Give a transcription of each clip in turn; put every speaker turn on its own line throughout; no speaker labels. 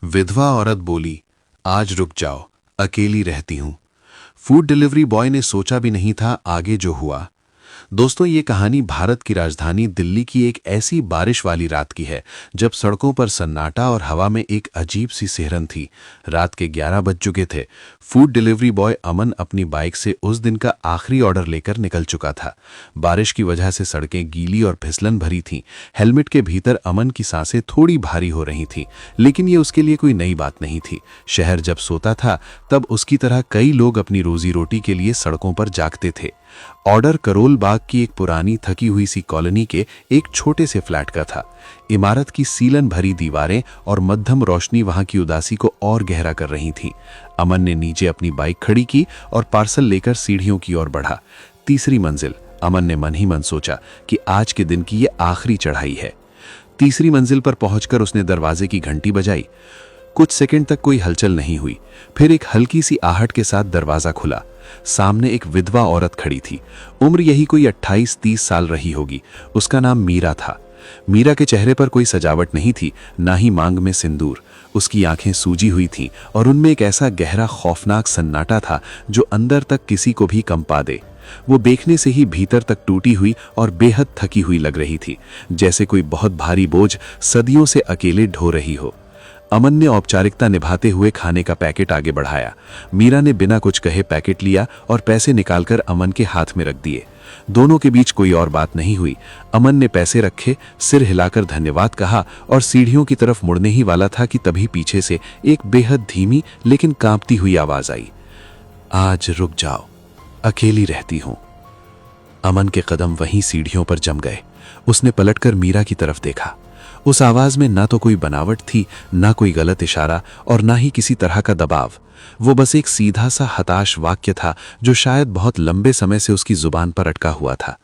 विधवा औरत बोली, आज रुक जाओ, अकेली रहती हूं। फूड डिलीवरी बॉय ने सोचा भी नहीं था आगे जो हुआ। दोस्तों, ये कहानी भारत की राजधानी दिल्ली की एक ऐसी बारिश वाली रात की है जब सड़कों पर सन्नाटा और हवा में एक अजीब सी सिहरन थी। रात के 11 बज चुके थे। फूड डिलीवरी बॉय अमन अपनी बाइक से उस दिन का आखिरी ऑर्डर लेकर निकल चुका था। बारिश की वजह से सड़कें गीली और फिसलन भरी थीं। हेलमेट के भीतर अमन की सांसें थोड़ी भारी हो रही थीं, लेकिन ये उसके लिए कोई नई बात नहीं थी। शहर जब सोता था तब उसकी तरह कई लोग अपनी रोजी रोटी के लिए सड़कों पर जागते थे। ऑर्डर करोल बाग की एक पुरानी थकी हुई सी कॉलोनी के एक छोटे से फ्लैट का था। इमारत की सीलन भरी दीवारें और मध्यम रोशनी वहां की उदासी को और गहरा कर रही थीं। अमन ने नीचे अपनी बाइक खड़ी की और पार्सल लेकर सीढ़ियों की ओर बढ़ा। तीसरी मंजिल। अमन ने मन ही मन सोचा कि आज के दिन की ये आखिरी चढ़ाई है। तीसरी मंजिल पर पहुंचकर उसने दरवाजे की घंटी बजाई। कुछ सेकंड तक कोई हलचल नहीं हुई। फिर एक हल्की सी आहट के साथ दरवाजा खुला। सामने एक विधवा औरत खड़ी थी। उम्र यही कोई 28-30 साल रही होगी। उसका नाम मीरा था। मीरा के चेहरे पर कोई सजावट नहीं थी, ना ही मांग में सिंदूर। उसकी आंखें सूजी हुई थीं और उनमें एक ऐसा गहरा खौफनाक सन्नाटा था जो अंदर तक किसी को भी कंपा दे। वो देखने से ही भीतर तक टूटी हुई और बेहद थकी हुई लग रही थी, जैसे कोई बहुत भारी बोझ सदियों से अकेले ढो रही हो। अमन ने औपचारिकता निभाते हुए खाने का पैकेट आगे बढ़ाया। मीरा ने बिना कुछ कहे पैकेट लिया और पैसे निकालकर अमन के हाथ में रख दिए। दोनों के बीच कोई और बात नहीं हुई। अमन ने पैसे रखे, सिर हिलाकर धन्यवाद कहा और सीढ़ियों की तरफ मुड़ने ही वाला था कि तभी पीछे से एक बेहद धीमी लेकिन कांपती हुई आवाज आई, आज रुक जाओ, अकेली रहती हूं। अमन के कदम वहीं सीढ़ियों पर जम गए। उसने पलटकर मीरा की तरफ देखा। उस आवाज में ना तो कोई बनावट थी, ना कोई गलत इशारा और ना ही किसी तरह का दबाव। वो बस एक सीधा सा हताश वाक्य था जो शायद बहुत लंबे समय से उसकी जुबान पर अटका हुआ था।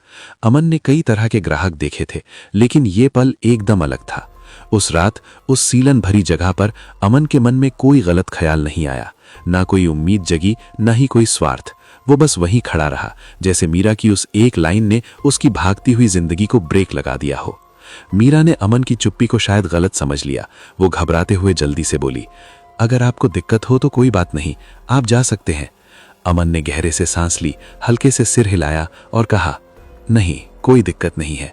अमन ने कई तरह के ग्राहक देखे थे, लेकिन ये पल एकदम अलग था। उस रात उस सीलन भरी जगह पर अमन के मन में कोई गलत ख्याल नहीं आया, ना कोई उम्मीद जगी, ना ही कोई स्वार्थ। वो बस वहीं खड़ा रहा, जैसे मीरा की उस एक लाइन ने उसकी भागती हुई जिंदगी को ब्रेक लगा दिया हो। मीरा ने अमन की चुप्पी को शायद गलत समझ लिया। वो घबराते हुए जल्दी से बोली, अगर आपको दिक्कत हो तो कोई बात नहीं, आप जा सकते हैं। अमन ने गहरे से सांस ली, हल्के से सिर हिलाया और कहा, नहीं, कोई दिक्कत नहीं है।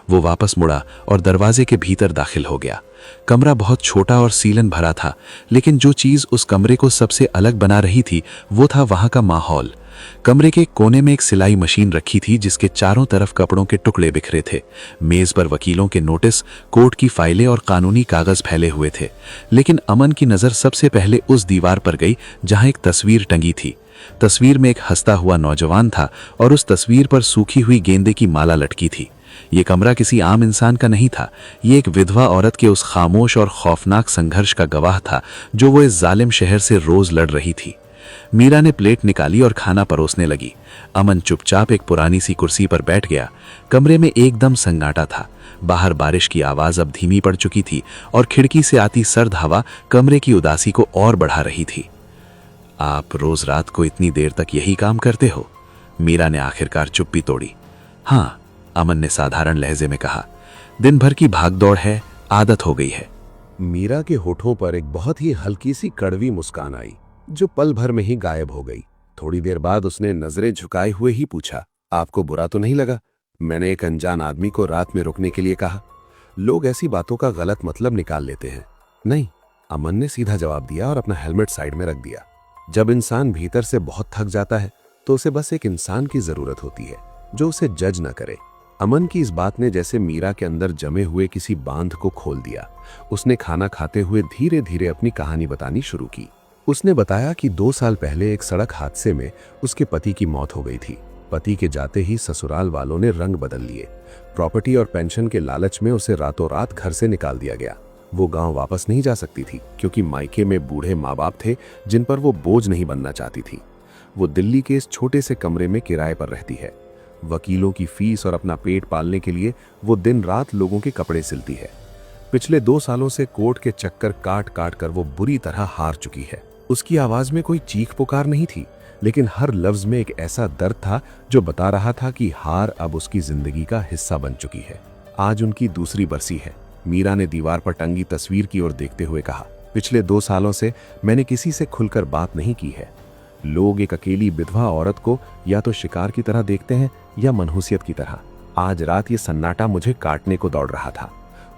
वो वापस मुड़ा और दरवाजे के भीतर दाखिल हो गया। कमरा बहुत छोटा और सीलन भरा था, लेकिन जो चीज उस कमरे को सबसे अलग बना रही थी वो था वहां का माहौल। कमरे के कोने में एक सिलाई मशीन रखी थी जिसके चारों तरफ कपड़ों के टुकड़े बिखरे थे। मेज पर वकीलों के नोटिस, कोर्ट की फाइलें और कानूनी कागज फैले हुए थे। लेकिन अमन की नजर सबसे पहले उस दीवार पर गई जहां एक तस्वीर टंगी थी। तस्वीर में एक हंसता हुआ नौजवान था और उस तस्वीर पर सूखी हुई गेंदे की माला लटकी थी। ये कमरा किसी आम इंसान का नहीं था। ये एक विधवा औरत के उस खामोश और खौफनाक संघर्ष का गवाह था जो वो इस जालिम शहर से रोज लड़ रही थी। मीरा ने प्लेट निकाली और खाना परोसने लगी। अमन चुपचाप एक पुरानी सी कुर्सी पर बैठ गया। कमरे में एकदम सन्नाटा था। बाहर बारिश की आवाज अब धीमी पड़ चुकी थी और खिड़की से आती सर्द हवा कमरे की उदासी को और बढ़ा रही थी। आप रोज रात को इतनी देर तक यही काम करते हो? मीरा ने आखिरकार चुप्पी तोड़ी। हाँ, अमन ने साधारण लहजे में कहा, दिन भर की भागदौड़ है, आदत हो गई है।
मीरा के होठों पर एक बहुत ही हल्की सी कड़वी मुस्कान आई जो पल भर में ही गायब हो गई। थोड़ी देर बाद उसने नजरें झुकाए हुए ही पूछा, आपको बुरा तो नहीं लगा? मैंने एक अनजान आदमी को रात में रुकने के लिए कहा। लोग ऐसी बातों का गलत मतलब निकाल लेते हैं। नहीं, अमन ने सीधा जवाब दिया और अपना हेलमेट साइड में रख दिया। जब इंसान भीतर से बहुत थक जाता है तो उसे बस एक इंसान की जरूरत होती है जो उसे जज न करे। अमन की इस बात ने जैसे मीरा के अंदर जमे हुए किसी बांध को खोल दिया। उसने खाना खाते हुए धीरे धीरे अपनी कहानी बतानी शुरू की। उसने बताया कि 2 साल पहले एक सड़क हादसे में उसके पति की मौत हो गई थी। पति के जाते ही ससुराल वालों ने रंग बदल लिए। प्रॉपर्टी और पेंशन के लालच में उसे रातों रात घर से निकाल दिया गया। वो गांव वापस नहीं जा सकती थी क्योंकि मायके में बूढ़े माँ बाप थे जिन पर वो बोझ नहीं बनना चाहती थी। वो दिल्ली के इस छोटे से कमरे में किराए पर रहती है। वकीलों की फीस और अपना पेट पालने के लिए वो दिन रात लोगों के कपड़े सिलती है। पिछले 2 सालों से कोर्ट के चक्कर काट काट कर वो बुरी तरह हार चुकी है। उसकी आवाज में कोई चीख पुकार नहीं थी, लेकिन हर लफ्ज में एक ऐसा दर्द था जो बता रहा था कि हार अब उसकी जिंदगी का हिस्सा बन चुकी है। आज उनकी दूसरी बरसी है। मीरा ने दीवार पर टंगी तस्वीर की ओर देखते हुए कहा, पिछले 2 सालों से मैंने किसी से खुलकर बात नहीं की है। लोग एक अकेली विधवा औरत को या तो शिकार की तरह देखते हैं या मनहूसियत की तरह। आज रात ये सन्नाटा मुझे काटने को दौड़ रहा था।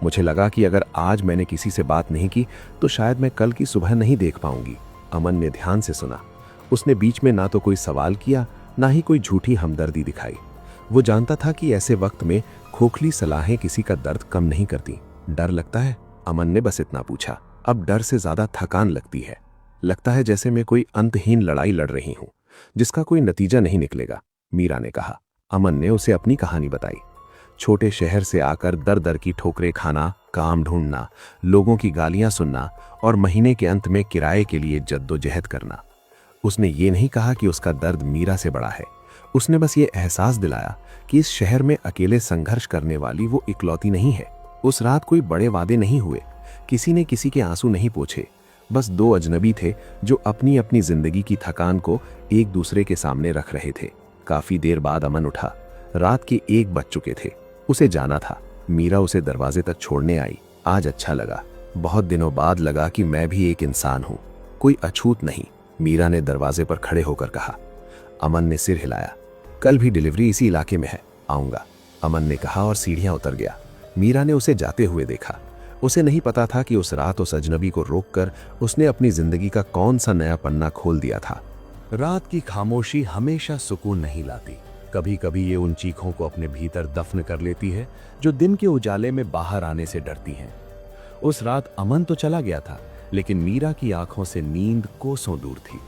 मुझे लगा कि अगर आज मैंने किसी से बात नहीं की तो शायद मैं कल की सुबह नहीं देख पाऊंगी। अमन ने ध्यान से सुना। उसने बीच में ना तो कोई सवाल किया, ना ही कोई झूठी हमदर्दी दिखाई। वो जानता था कि ऐसे वक्त में खोखली सलाहें किसी का दर्द कम नहीं करती। डर लगता है? अमन ने बस इतना पूछा। अब डर से ज्यादा थकान लगती है। लगता है जैसे मैं कोई अंतहीन लड़ाई लड़ रही हूं, जिसका कोई नतीजा नहीं निकलेगा, मीरा ने कहा। अमन ने उसे अपनी कहानी बताई। छोटे शहर से आकर दर दर की ठोकरें खाना, काम ढूंढना, लोगों की गालियां सुनना और महीने के अंत में किराए के लिए जद्दोजहद करना। उसने ये नहीं कहा कि उसका दर्द मीरा से बड़ा है। उसने बस ये एहसास दिलाया कि इस शहर में अकेले संघर्ष करने वाली वो इकलौती नहीं है। उस रात कोई बड़े वादे नहीं हुए, किसी ने किसी के आंसू नहीं पोंछे। बस 2 अजनबी थे जो अपनी अपनी जिंदगी की थकान को एक दूसरे के सामने रख रहे थे। काफी देर बाद अमन उठा। रात के 1 बज चुके थे। उसे जाना था। मीरा उसे दरवाजे तक छोड़ने आई। आज अच्छा लगा। बहुत दिनों बाद लगा कि मैं भी एक इंसान हूं, कोई अछूत नहीं, मीरा ने दरवाजे पर खड़े होकर कहा। अमन ने सिर हिलाया। कल भी डिलीवरी इसी इलाके में है, आऊंगा, अमन ने कहा और सीढ़ियां उतर गया। मीरा ने उसे जाते हुए देखा। उसे नहीं पता था कि उस रात उस अजनबी को रोककर उसने अपनी जिंदगी का कौन सा नया पन्ना खोल दिया था। रात की खामोशी हमेशा सुकून नहीं लाती। कभी कभी ये उन चीखों को अपने भीतर दफन कर लेती है जो दिन के उजाले में बाहर आने से डरती हैं। उस रात अमन तो चला गया था, लेकिन मीरा की आंखों से नींद कोसों दूर थी।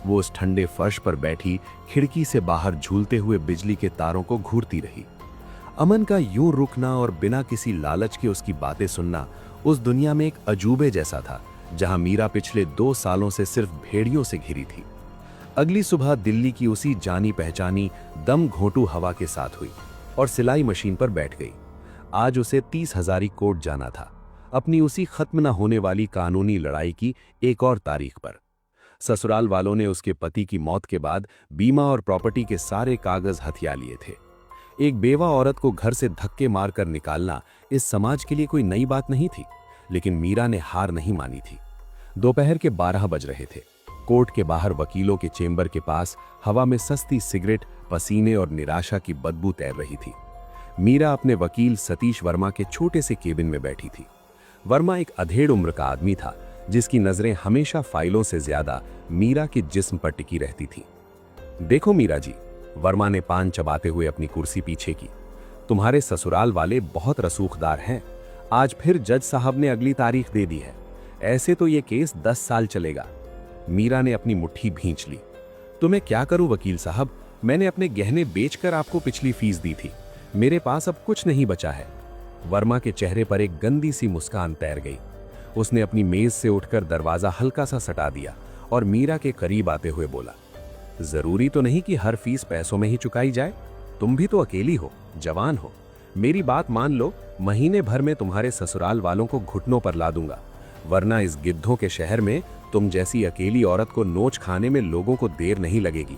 वो उस ठंडे फर्श पर बैठी खिड़की से बाहर झूलते हुए बिजली के तारों को घूरती रही। अमन का यूं रुकना और बिना किसी लालच के उसकी बातें सुनना उस दुनिया में एक अजूबे जैसा था जहां मीरा पिछले 2 सालों से सिर्फ भेड़ियों से घिरी थी। अगली सुबह दिल्ली की उसी जानी पहचानी दम घोंटू हवा के साथ हुई और सिलाई मशीन पर बैठ गई। आज उसे 30,000 कोर्ट जाना था, अपनी उसी खत्म न होने वाली कानूनी लड़ाई की एक और तारीख पर। ससुराल वालों ने उसके पति की मौत के बाद बीमा और प्रॉपर्टी के सारे कागज हथिया लिए थे। एक बेवा औरत को घर से धक्के मारकर निकालना इस समाज के लिए कोई नई बात नहीं थी, लेकिन मीरा ने हार नहीं मानी थी। दोपहर के 12 बज रहे थे। कोर्ट के बाहर वकीलों के चेंबर के पास हवा में सस्ती सिगरेट, पसीने और निराशा की बदबू तैर रही थी। मीरा अपने वकील सतीश वर्मा के छोटे से केबिन में बैठी थी। वर्मा एक अधेड़ उम्र का आदमी था जिसकी नजरें हमेशा फाइलों से ज्यादा मीरा के जिस्म पर टिकी रहती थी। देखो मीरा जी, वर्मा ने पान चबाते हुए अपनी कुर्सी पीछे की, तुम्हारे ससुराल वाले बहुत रसूखदार हैं। आज फिर जज साहब ने अगली तारीख दे दी है। ऐसे तो ये केस 10 साल चलेगा। मीरा ने अपनी मुट्ठी भींच ली। तो मैं क्या करूं वकील साहब, मैंने अपने गहने बेचकर आपको पिछली फीस दी थी। मेरे पास अब कुछ नहीं बचा है। वर्मा के चेहरे पर एक गंदी सी मुस्कान तैर गई। उसने अपनी मेज से उठकर दरवाजा हल्का सा सटा दिया और मीरा के करीब आते हुए बोला, जरूरी तो नहीं कि हर फीस पैसों में ही चुकाई जाए। तुम भी तो अकेली हो, जवान हो। मेरी बात मान लो, महीने भर में तुम्हारे ससुराल वालों को घुटनों पर ला दूंगा, वरना इस गिद्धों के शहर में तुम जैसी अकेली औरत को नोच खाने में लोगों को देर नहीं लगेगी।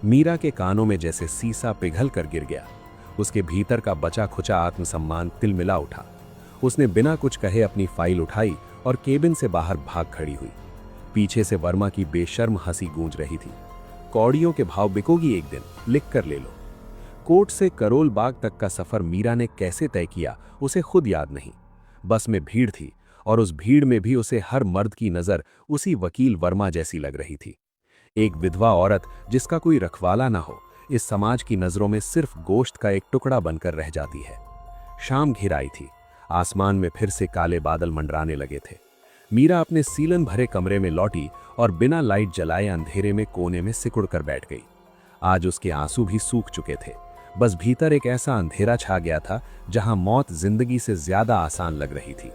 मीरा के कानों में जैसे सीसा पिघल कर गिर गया। उसके भीतर का बचा खुचा आत्मसम्मान तिलमिला उठा। उसने बिना कुछ कहे अपनी फाइल उठाई और केबिन से बाहर भाग खड़ी हुई। पीछे से वर्मा की बेशर्म हंसी गूंज रही थी। कौड़ियों के भाव बिकोगी एक दिन, लिख कर ले लो। कोर्ट से करोल बाग तक का सफर मीरा ने कैसे तय किया उसे खुद याद नहीं। बस में भीड़ थी और उस भीड़ में भी उसे हर मर्द की नजर उसी वकील वर्मा जैसी लग रही थी। एक विधवा औरत जिसका कोई रखवाला ना हो, इस समाज की नजरों में सिर्फ गोश्त का एक टुकड़ा बनकर रह जाती है। शाम घिर आई थी। आसमान में फिर से काले बादल मंडराने लगे थे। मीरा अपने सीलन भरे कमरे में लौटी और बिना लाइट जलाए अंधेरे में कोने में सिकुड़ कर बैठ गई। आज उसके आंसू भी सूख चुके थे। बस भीतर एक ऐसा अंधेरा छा गया था जहां मौत जिंदगी से ज्यादा आसान लग रही थी।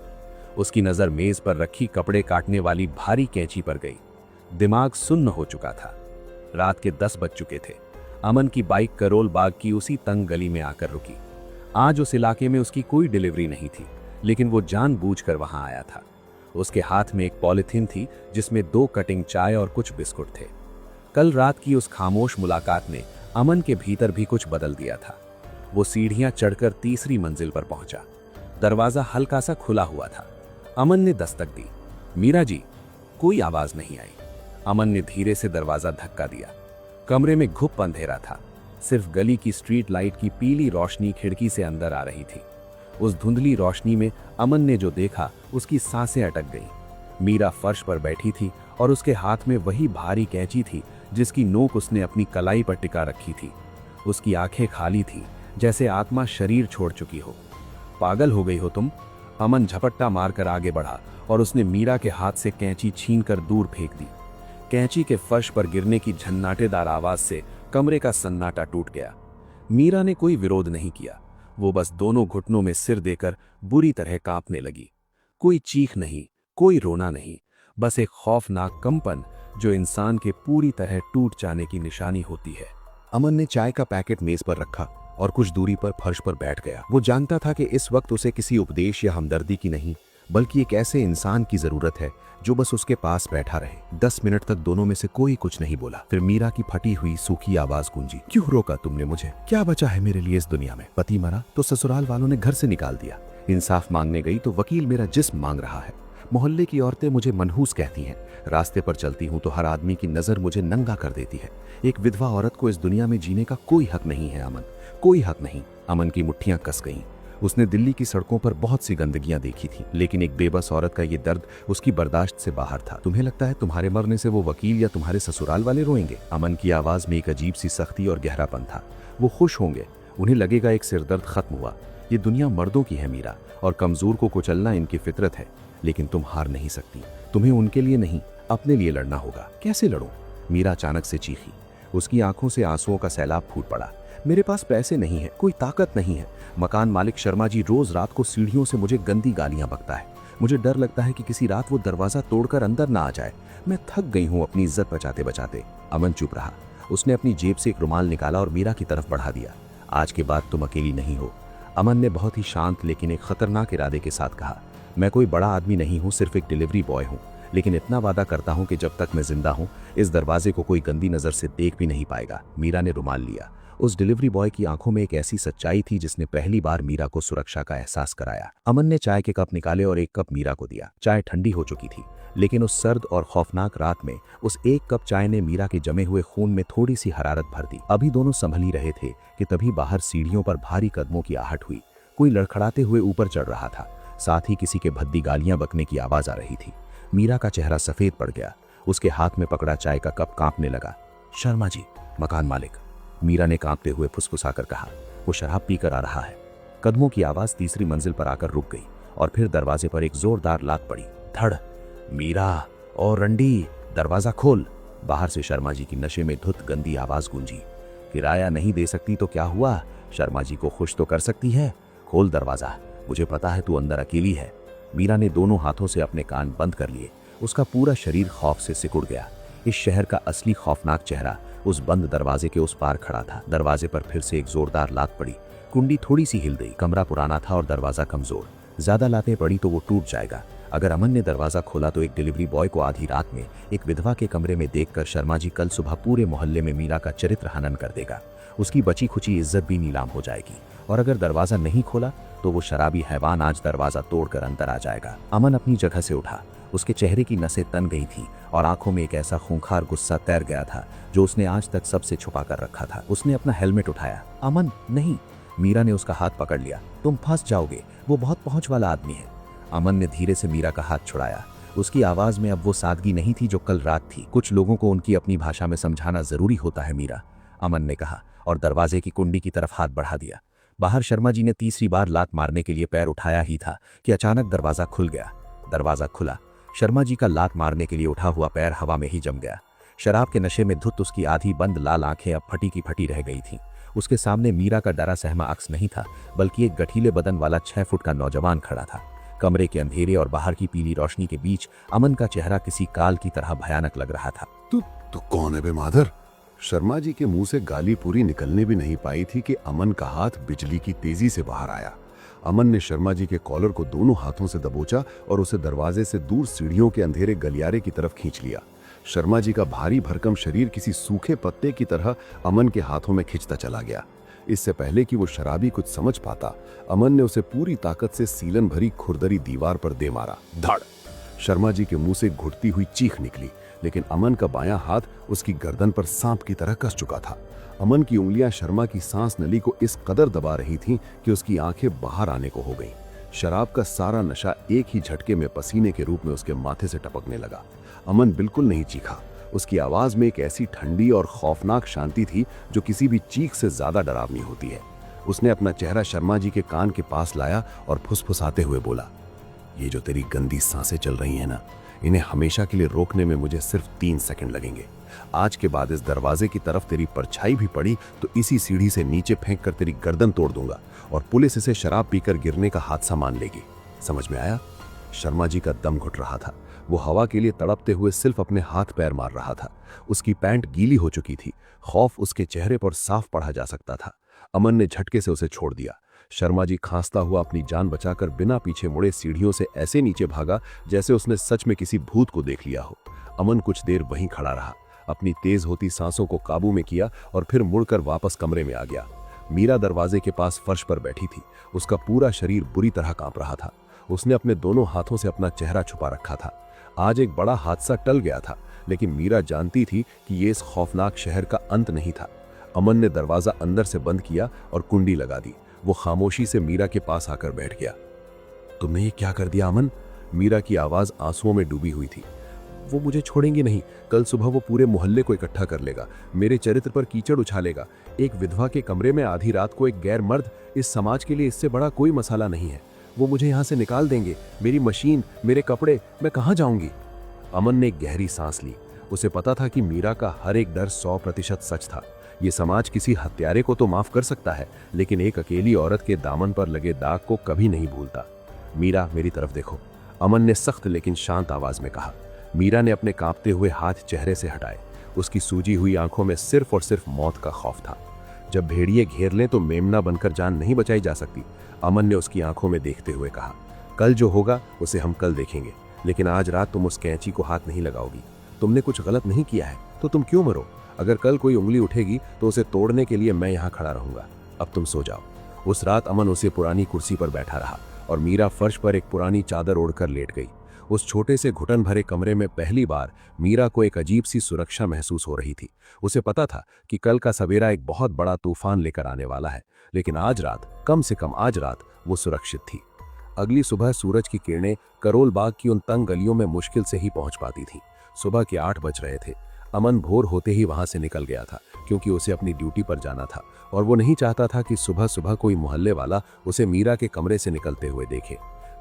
उसकी नजर मेज पर रखी कपड़े काटने वाली भारी कैंची पर गई। दिमाग सुन्न हो चुका था। रात के 10 बज चुके थे। अमन की बाइक करोल बाग की उसी तंग गली में आकर रुकी। आज उस इलाके में उसकी कोई डिलीवरी नहीं थी, लेकिन वो जानबूझकर वहां आया था। उसके हाथ में एक पॉलिथीन थी जिसमें 2 कटिंग चाय और कुछ बिस्कुट थे। कल रात की उस खामोश मुलाकात ने अमन के भीतर भी कुछ बदल दिया था। वो सीढ़ियां चढ़कर तीसरी मंजिल पर पहुंचा। दरवाजा हल्का सा खुला हुआ था। अमन ने दस्तक दी। मीरा जी। कोई आवाज नहीं आई। अमन ने धीरे से दरवाजा धक्का दिया। कमरे में घुप अंधेरा था। सिर्फ गली की स्ट्रीट लाइट की पीली रोशनी खिड़की से अंदर आ रही थी। उस धुंधली रोशनी में अमन ने जो देखा उसकी सांसें अटक गईं। मीरा फर्श पर बैठी थी और उसके हाथ में वही भारी कैंची थी जिसकी नोक उसने अपनी कलाई पर टिका रखी थी। उसकी आंखें खाली थी, जैसे आत्मा शरीर छोड़ चुकी हो। पागल हो गई हो तुम? अमन झपट्टा मारकर आगे बढ़ा और उसने मीरा के हाथ से कैंची छीनकर दूर फेंक दी। कैंची के फर्श पर गिरने की झन्नाटेदार आवाज से कमरे का सन्नाटा टूट गया। मीरा ने कोई विरोध नहीं किया। वो बस दोनों घुटनों में सिर देकर बुरी तरह कांपने लगी। कोई चीख नहीं, कोई रोना नहीं, बस एक खौफनाक कंपन जो इंसान के पूरी तरह टूट जाने की निशानी होती है। अमन ने चाय का पैकेट मेज पर रखा और कुछ दूरी पर फर्श पर बैठ गया। वो जानता था कि इस वक्त उसे किसी उपदेश या हमदर्दी की नहीं, बल्कि एक ऐसे इंसान की जरूरत है जो बस उसके पास बैठा रहे। 10 मिनट तक दोनों में से कोई कुछ नहीं बोला। फिर मीरा की फटी हुई सूखी आवाज गूंजी। क्यों रोका तुमने मुझे? क्या बचा है मेरे लिए इस दुनिया में? पति मरा तो ससुराल वालों ने घर से निकाल दिया। इंसाफ मांगने गई तो वकील मेरा जिस्म मांग रहा है। मोहल्ले की औरतें मुझे मनहूस कहती हैं। रास्ते पर चलती हूँ तो हर आदमी की नजर मुझे नंगा कर देती है। एक विधवा औरत को इस दुनिया में जीने का कोई हक नहीं है अमन, कोई हक नहीं। अमन की मुट्ठियां कस गईं। उसने दिल्ली की सड़कों पर बहुत सी गंदगियां देखी थी, लेकिन एक बेबस औरत का ये दर्द उसकी बर्दाश्त से बाहर था। तुम्हें लगता है तुम्हारे मरने से वो वकील या तुम्हारे ससुराल वाले रोएंगे? अमन की आवाज में एक अजीब सी सख्ती और गहरापन था। वो खुश होंगे, उन्हें लगेगा एक सिरदर्द खत्म हुआ। ये दुनिया मर्दों की है मीरा, और कमजोर को कुचलना इनकी फितरत है। लेकिन तुम हार नहीं सकती। तुम्हें उनके लिए नहीं, अपने लिए लड़ना होगा। कैसे लड़ूं? मीरा अचानक से चीखी। उसकी आंखों से आंसुओं का सैलाब फूट पड़ा। मेरे पास पैसे नहीं है, कोई ताकत नहीं है। मकान मालिक शर्मा जी रोज रात को सीढ़ियों से मुझे गंदी गालियां बकता है। मुझे डर लगता है कि किसी रात वो दरवाजा तोड़कर अंदर ना आ जाए। मैं थक गई हूँ अपनी इज्जत बचाते बचाते। अमन चुप रहा। उसने अपनी जेब से एक रुमाल निकाला और मीरा की तरफ बढ़ा दिया। आज के बाद तुम अकेली नहीं हो। अमन ने बहुत ही शांत लेकिन एक खतरनाक इरादे के साथ कहा। मैं कोई बड़ा आदमी नहीं हूँ, सिर्फ एक डिलीवरी बॉय हूँ, लेकिन इतना वादा करता हूँ कि जब तक मैं जिंदा हूँ इस दरवाजे को कोई गंदी नजर से देख भी नहीं पाएगा। मीरा ने रुमाल लिया। उस डिलीवरी बॉय की आंखों में एक ऐसी सच्चाई थी जिसने पहली बार मीरा को सुरक्षा का एहसास कराया। अमन ने चाय के कप निकाले और एक कप मीरा को दिया। चाय ठंडी हो चुकी थी, लेकिन उस सर्द और खौफनाक रात में उस एक कप चाय ने मीरा के जमे हुए खून में थोड़ी सी हरारत भर दी। अभी दोनों संभल ही रहे थे कि तभी बाहर सीढ़ियों पर भारी कदमों की आहट हुई। कोई लड़खड़ाते हुए ऊपर चढ़ रहा था। साथ ही किसी के भद्दी गालियां बकने की आवाज आ रही थी। मीरा का चेहरा सफेद पड़ गया। उसके हाथ में पकड़ा चाय का कप कांपने लगा। शर्मा जी, मकान मालिक, मीरा ने कांपते हुए फुसफुसाकर कहा। वो शराब पीकर आ रहा है। कदमों की आवाज तीसरी मंजिल पर आकर रुक गई और फिर दरवाजे पर एक जोरदार लात पड़ी। धड़। मीरा और रंडी, दरवाजा खोल। बाहर से शर्मा जी की नशे में धुत गंदी आवाज गूंजी। किराया नहीं दे सकती तो क्या हुआ? शर्मा जी को खुश तो कर सकती है। खोल दरवाजा, मुझे पता है तू अंदर अकेली है। मीरा ने दोनों हाथों से अपने कान बंद कर लिए। उसका पूरा शरीर खौफ से सिकुड़ गया। इस शहर का असली खौफनाक चेहरा उस बंद दरवाजे के उस पार खड़ा था। दरवाजे पर फिर से एक जोरदार लात पड़ी। कुंडी थोड़ी सी हिल गई। कमरा पुराना था और दरवाजा कमजोर। ज्यादा लातें पड़ी तो वो टूट जाएगा। अगर अमन ने दरवाजा खोला तो एक डिलीवरी बॉय को आधी रात में एक विधवा के कमरे में देखकर शर्मा जी कल सुबह पूरे मोहल्ले में मीरा का चरित्र हनन कर देगा। उसकी बची खुची इज्जत भी नीलाम हो जाएगी। और अगर दरवाजा नहीं खोला तो वो शराबी हैवान आज दरवाजा तोड़कर अंदर आ जाएगा। अमन अपनी जगह से उठा। उसके चेहरे की नसें तन गई थी और आंखों में एक ऐसा खूंखार गुस्सा तैर गया था जो उसने आज तक सबसे छुपा कर रखा था। उसने अपना हेलमेट उठाया। अमन नहीं। मीरा ने उसका हाथ पकड़ लिया। तुम फंस जाओगे, वो बहुत पहुंच वाला आदमी है। अमन ने धीरे से मीरा का हाथ छुड़ाया। उसकी आवाज में अब वो सादगी नहीं थी जो कल रात थी। कुछ लोगों को उनकी अपनी भाषा में समझाना जरूरी होता है मीरा, अमन ने कहा और दरवाजे की कुंडी की तरफ हाथ बढ़ा दिया। बाहर शर्मा जी ने तीसरी बार लात मारने के लिए पैर उठाया ही था कि अचानक दरवाजा खुल गया। दरवाजा खुला। शर्मा जी का लात मारने के लिए उठा हुआ पैर हवा में ही जम गया। शराब के नशे में धुत उसकी आधी बंद लाल आंखें अब फटी की फटी रह गई थीं। उसके सामने मीरा का डरा सहमा अक्स नहीं था, बल्कि एक गठीले बदन वाला 6 फुट का नौजवान खड़ा था। कमरे के अंधेरे और बाहर की पीली रोशनी के बीच अमन का चेहरा किसी काल की तरह भयानक लग रहा था। तू कौन है बे माधर? शर्मा जी के मुंह से गाली पूरी निकलने भी नहीं पाई थी कि अमन का हाथ बिजली की तेजी से बाहर आया। अमन ने शर्मा जी के कॉलर को दोनों हाथों से दबोचा और उसे दरवाजे से दूर सीढ़ियों के अंधेरे गलियारे की तरफ खींच लिया। शर्मा जी का भारी भरकम शरीर किसी सूखे पत्ते की तरह अमन के हाथों में खिंचता चला गया। इससे पहले कि वो शराबी कुछ समझ पाता, अमन ने उसे पूरी ताकत से सीलन भरी खुरदरी दीवार पर दे मारा। धड़। शर्मा जी के मुंह से घुटती हुई चीख निकली, लेकिन अमन का बायां हाथ उसकी गर्दन पर सांप की तरह कस चुका था। अमन की उंगलियां शर्मा की सांस नली को इस कदर दबा रही थीं कि उसकी आंखें बाहर आने को हो गईं। शराब का सारा नशा एक ही झटके में पसीने के रूप में उसके माथे से टपकने लगा। अमन बिल्कुल नहीं चीखा। उसकी आवाज में एक ऐसी ठंडी और खौफनाक शांति थी जो किसी भी चीख से ज्यादा डरावनी होती है। उसने अपना चेहरा शर्मा जी के कान के पास लाया और फुसफुसाते हुए बोला, ये जो तेरी गंदी सांसें चल रही हैं ना, इन्हें हमेशा के लिए रोकने में मुझे सिर्फ 3 सेकंड लगेंगे। आज के बाद इस दरवाजे की तरफ तेरी परछाई भी पड़ी तो इसी सीढ़ी से नीचे फेंक कर तेरी गर्दन तोड़ दूंगा और पुलिस इसे शराब पीकर गिरने का हादसा मान लेगी। समझ में आया? शर्मा जी का दम घुट रहा था। वो हवा के लिए तड़पते हुए सिर्फ अपने हाथ पैर मार रहा था। उसकी पैंट गीली हो चुकी थी। खौफ उसके चेहरे पर साफ पढ़ा जा सकता था। अमन ने झटके से उसे छोड़ दिया। शर्मा जी खांसता हुआ अपनी जान बचाकर बिना पीछे मुड़े सीढ़ियों से ऐसे नीचे भागा जैसे उसने सच में किसी भूत को देख लिया हो। अमन कुछ देर वहीं खड़ा रहा, अपनी तेज होती सांसों को काबू में किया और फिर मुड़कर वापस कमरे में आ गया। मीरा दरवाजे के पास फर्श पर बैठी थी। उसका पूरा शरीर बुरी तरह कांप रहा था। उसने अपने दोनों हाथों से अपना चेहरा छुपा रखा था। आज एक बड़ा हादसा टल गया था, लेकिन मीरा जानती थी कि ये इस खौफनाक शहर का अंत नहीं था। अमन ने दरवाजा अंदर से बंद किया और कुंडी लगा दी। वो खामोशी से मीरा के पास आकर बैठ गया। तुमने ये क्या कर दिया अमन? मीरा की आवाज आंसुओं में डूबी हुई थी। वो मुझे छोड़ेंगे नहीं। कल सुबह वो पूरे मोहल्ले को इकट्ठा कर लेगा, मेरे चरित्र पर कीचड़ उछालेगा। एक विधवा के कमरे में आधी रात को एक गैर मर्द, इस समाज के लिए इससे बड़ा कोई मसाला नहीं है। वो मुझे यहाँ से निकाल देंगे। मेरी मशीन, मेरे कपड़े, मैं कहाँ जाऊंगी? अमन ने एक गहरी सांस ली। उसे पता था कि मीरा का हर एक डर 100% सच था। ये समाज किसी हत्यारे को तो माफ कर सकता है, लेकिन एक अकेली औरत के दामन पर लगे दाग को कभी नहीं भूलता। मीरा, मेरी तरफ देखो, अमन ने सख्त लेकिन शांत आवाज में कहा। मीरा ने अपने कांपते हुए हाथ चेहरे से हटाए। उसकी सूजी हुई आंखों में सिर्फ और सिर्फ मौत का खौफ था। जब भेड़िए घेर लें तो मेमना बनकर जान नहीं बचाई जा सकती। अमन ने उसकी आंखों में देखते हुए कहा, कल जो होगा उसे हम कल देखेंगे, लेकिन आज रात तुम उस कैंची को हाथ नहीं लगाओगी। तुमने कुछ गलत नहीं किया है तो तुम क्यों मरो? अगर कल कोई उंगली उठेगी तो उसे तोड़ने के लिए मैं यहाँ खड़ा रहूंगा। अब तुम सो जाओ। उस रात अमन उसे पुरानी कुर्सी पर बैठा रहा और मीरा फर्श पर एक पुरानी चादर ओढ़कर लेट गई। उस छोटे से घुटन भरे कमरे में पहली बार मीरा को एक अजीब सी सुरक्षा महसूस हो रही थी। उसे पता था कि कल का सवेरा एक बहुत बड़ा तूफान लेकर आने वाला है, लेकिन आज रात, कम से कम आज रात, वो सुरक्षित थी। अगली सुबह सूरज की किरणें करोल बाग की उन तंग गलियों में मुश्किल से ही पहुंच पाती थी। सुबह के 8 बज रहे थे। अमन भोर होते ही वहां से निकल गया था, क्योंकि उसे अपनी ड्यूटी पर जाना था और वो नहीं चाहता था कि सुबह सुबह कोई मोहल्ले वाला उसे मीरा के कमरे से निकलते हुए देखे।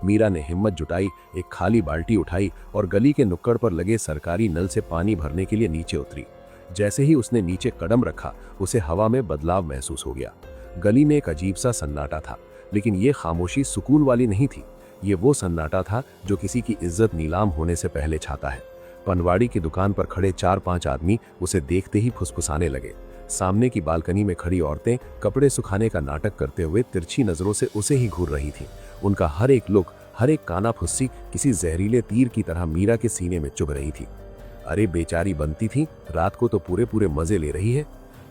मीरा ने हिम्मत जुटाई, एक खाली बाल्टी उठाई और गली के नुक्कड़ पर लगे सरकारी नल से पानी भरने के लिए नीचे उतरी। जैसे ही उसने नीचे कदम रखा, उसे हवा में बदलाव महसूस हो गया। गली में एक अजीब सा सन्नाटा था, लेकिन ये खामोशी सुकून वाली नहीं थी। ये वो सन्नाटा था जो किसी की इज्जत नीलाम होने से पहले छाता है। पनवाड़ी की दुकान पर खड़े 4-5 आदमी उसे देखते ही फुसफुसाने लगे। सामने की बालकनी में खड़ी औरतें कपड़े सुखाने का नाटक करते हुए तिरछी नजरों से उसे ही घूर रही थीं। उनका हर एक लुक, हर एक काना फुस्सी किसी जहरीले तीर की तरह मीरा के सीने में चुभ रही थी। अरे बेचारी बनती थी, रात को तो पूरे पूरे मजे ले रही है।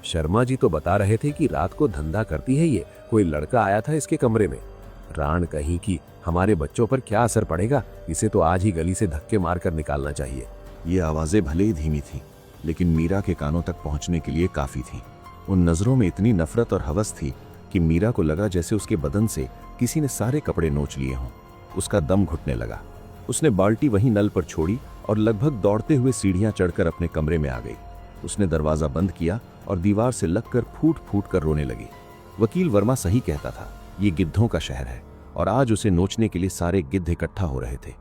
शर्मा जी तो बता रहे थे कि रात को धंधा करती है ये, कोई लड़का आया था इसके कमरे में। राण कहीं की, हमारे बच्चों पर क्या असर पड़ेगा? इसे तो आज ही गली से धक्के मारकर निकालना चाहिए।
ये आवाजें भले ही धीमी थीं, लेकिन मीरा के कानों तक पहुंचने के लिए काफी थीं। उन नजरों में इतनी नफरत और हवस थी कि मीरा को लगा जैसे उसके बदन से किसी ने सारे कपड़े नोच लिए हों। उसका दम घुटने लगा। उसने बाल्टी वहीं नल पर छोड़ी और लगभग दौड़ते हुए सीढ़ियां चढ़कर अपने कमरे में आ गई। उसने दरवाजा बंद किया और दीवार से लगकर फूट फूट कर रोने लगी। वकील वर्मा सही कहता था, ये गिद्धों का शहर है और आज उसे नोचने के लिए सारे गिद्ध इकट्ठा हो रहे थे।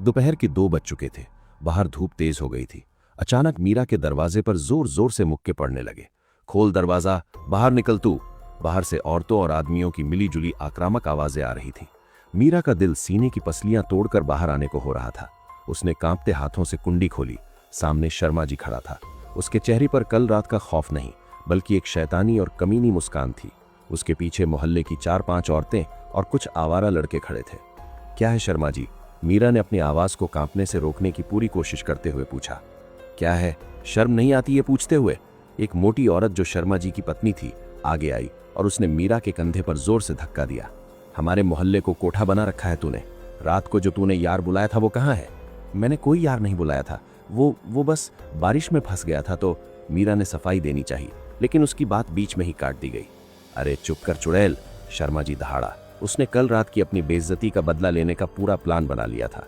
दोपहर के 2 बज चुके थे। बाहर धूप तेज हो गई थी। अचानक मीरा के दरवाजे पर जोर जोर से मुक्के पड़ने लगे। खोल दरवाजा, बाहर निकल तू। बाहर से औरतों और आदमियों की मिलीजुली आक्रामक आवाजें आ रही थी। मीरा का दिल सीने की पसलियां तोड़कर बाहर आने को हो रहा था। उसने कांपते हाथों से कुंडी खोली। सामने शर्मा जी खड़ा था। उसके चेहरे पर कल रात का खौफ नहीं, बल्कि एक शैतानी और कमीनी मुस्कान थी। उसके पीछे मोहल्ले की 4-5 औरतें और कुछ आवारा लड़के खड़े थे। क्या है शर्मा जी? मीरा ने अपनी आवाज को कांपने से रोकने की पूरी कोशिश करते हुए पूछा। क्या है, शर्म नहीं आती ये पूछते हुए? एक मोटी औरत जो शर्मा जी की पत्नी थी आगे आई और उसने मीरा के कंधे पर जोर से धक्का दिया। हमारे मोहल्ले को कोठा बना रखा है तूने। रात को जो तूने यार बुलाया था वो कहाँ है? मैंने कोई यार नहीं बुलाया था, वो बस बारिश में फंस गया था तो मीरा ने सफाई देनी चाहिए, लेकिन उसकी बात बीच में ही काट दी गई। अरे चुप कर चुड़ैल, शर्मा जी दहाड़ा। उसने कल रात की अपनी बेइज्जती का बदला लेने का पूरा प्लान बना लिया था।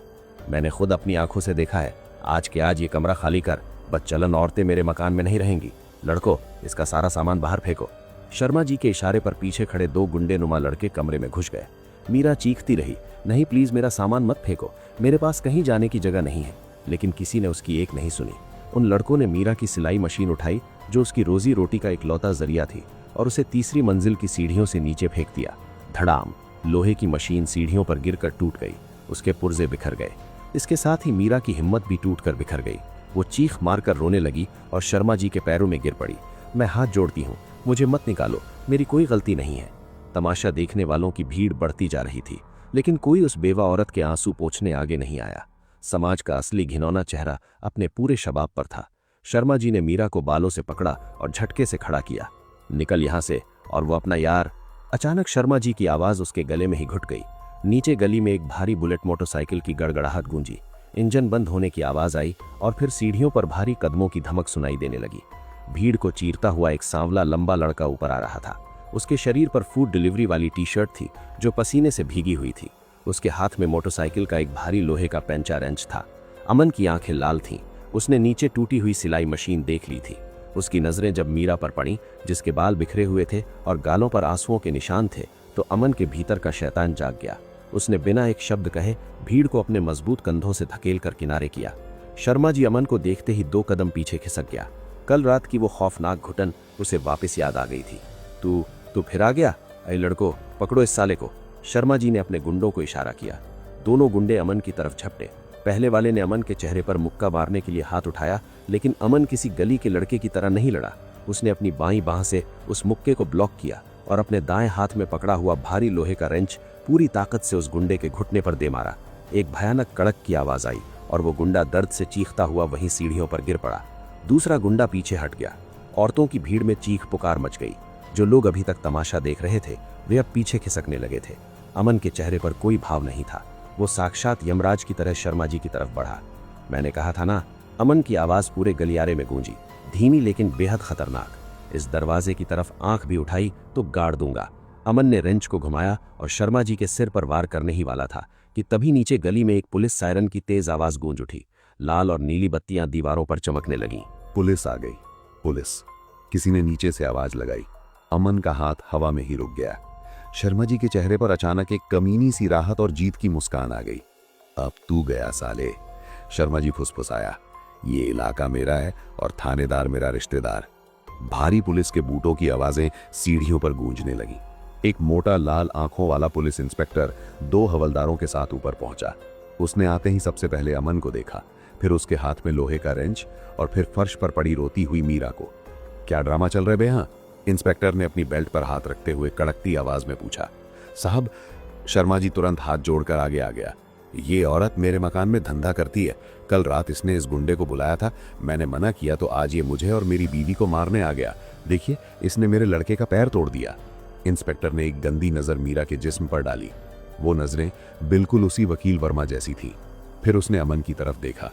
मैंने खुद अपनी आंखों से देखा है। आज के आज ये कमरा खाली कर, बदचलन औरतें मेरे मकान में नहीं रहेंगी। लड़को, इसका सारा सामान बाहर फेंको। शर्मा जी के इशारे पर पीछे खड़े दो गुंडे नुमा लड़के कमरे में घुस गए। मीरा चीखती रही, नहीं प्लीज मेरा सामान मत फेंको, मेरे पास कहीं जाने की जगह नहीं है। लेकिन किसी ने उसकी एक नहीं सुनी। उन लड़कों ने मीरा की सिलाई मशीन उठाई, जो उसकी रोजी रोटी का इकलौता जरिया थी, और उसे तीसरी मंजिल की सीढ़ियों से नीचे फेंक दिया। धड़ाम, लोहे की मशीन सीढ़ियों पर गिरकर टूट गई। उसके पुर्जे बिखर गए। इसके साथ ही मीरा की हिम्मत भी टूटकर बिखर गई। वो चीख मारकर रोने लगी और शर्मा जी के पैरों में गिर पड़ी। मैं हाथ जोड़ती हूँ, मुझे मत निकालो, मेरी कोई गलती नहीं है। तमाशा देखने वालों की भीड़ बढ़ती जा रही थी, लेकिन कोई उस बेवा औरत के आंसू पोंछने आगे नहीं आया। समाज का असली घिनौना चेहरा अपने पूरे शबाब पर था। शर्मा जी ने मीरा को बालों से पकड़ा और झटके से खड़ा किया। निकल यहां से, और वो अपना यार। अचानक शर्मा जी की आवाज उसके गले में ही घुट गई। नीचे गली में एक भारी बुलेट मोटरसाइकिल की गड़गड़ाहट गूंजी। इंजन बंद होने की आवाज आई और फिर सीढ़ियों पर भारी कदमों की धमक सुनाई देने लगी। भीड़ को चीरता हुआ एक सांवला लंबा लड़का ऊपर आ रहा था। उसके शरीर पर फूड डिलीवरी वाली टी शर्ट थी, जो पसीने से भीगी हुई थी। उसके हाथ में मोटरसाइकिल का एक भारी लोहे का पेंचा रेंच था। अमन की आंखें लाल थीं। उसने नीचे टूटी हुई सिलाई मशीन देख ली थी। उसकी नजरें जब मीरा पर पड़ी, जिसके बाल बिखरे हुए थे और गालों पर आंसुओं के निशान थे, तो अमन के भीतर का शैतान जाग गया। उसने बिना एक शब्द कहे भीड़ को अपने मजबूत कंधों से धकेल कर किनारे किया। शर्मा जी अमन को देखते ही 2 कदम पीछे खिसक गया। कल रात की वो खौफनाक घुटन उसे वापस याद आ गई थी। तू फिर आ गया? अरे लड़को, पकड़ो इस साले को। शर्मा जी ने अपने गुंडों को इशारा किया। दोनों गुंडे अमन की तरफ झपटे। पहले वाले ने अमन के चेहरे पर मुक्का मारने के लिए हाथ उठाया, लेकिन अमन किसी गली के लड़के की तरह नहीं लड़ा। उसने अपनी बाईं बांह से उस मुक्के को ब्लॉक किया और अपने दाएं हाथ में पकड़ा हुआ भारी लोहे का रेंच पूरी ताकत से उस गुंडे के घुटने पर दे मारा। एक भयानक कड़क की आवाज आई और वो गुंडा दर्द से चीखता हुआ वहीं सीढ़ियों पर गिर पड़ा। दूसरा गुंडा पीछे हट गया। औरतों की भीड़ में चीख पुकार मच गई। जो लोग अभी तक तमाशा देख रहे थे, वे अब पीछे खिसकने लगे थे। अमन के चेहरे पर कोई भाव नहीं था। वो साक्षात यमराज की तरह शर्मा जी की तरफ बढ़ा। मैंने कहा था ना, अमन की आवाज पूरे गलियारे में गूंजी, धीमी लेकिन बेहद खतरनाक। इस दरवाजे की तरफ आंख भी उठाई तो गाड़ दूंगा। अमन ने रेंच को घुमाया और शर्मा जी के सिर पर वार करने ही वाला था कि तभी नीचे गली में एक पुलिस सायरन की तेज आवाज गूंज उठी। लाल और नीली बत्तियां दीवारों पर चमकने लगीं।
पुलिस आ गई। पुलिस, किसी ने नीचे से आवाज लगाई। अमन का हाथ हवा में ही रुक गया। शर्मा जी के चेहरे पर अचानक एक कमीनी सी राहत और जीत की मुस्कान आ गई। अब तू गया साले, शर्मा जी फुसफुसाया। ये इलाका मेरा है और थानेदार मेरा रिश्तेदार। भारी पुलिस के बूटों की आवाजें सीढ़ियों पर गूंजने लगी। एक मोटा लाल आंखों वाला पुलिस इंस्पेक्टर 2 हवलदारों के साथ ऊपर पहुंचा। उसने आते ही सबसे पहले अमन को देखा, फिर उसके हाथ में लोहे का रेंच और फिर फर्श पर पड़ी रोती हुई मीरा को। क्या ड्रामा चल रहे बे? हाँ, इंस्पेक्टर ने अपनी बेल्ट पर हाथ रखते हुए कड़कती आवाज में पूछा। साहब, शर्मा जी तुरंत हाथ जोड़कर आगे आ गया। ये औरत मेरे मकान में धंधा करती है। कल रात इसने इस गुंडे को बुलाया था, मैंने मना किया तो आज ये मुझे और मेरी बीवी को मारने आ गया। देखिए, इसने मेरे लड़के का पैर तोड़ दिया। इंस्पेक्टर ने एक गंदी नजर मीरा के जिस्म पर डाली। वो नजरें बिल्कुल उसी वकील वर्मा जैसी थी। फिर उसने अमन की तरफ देखा।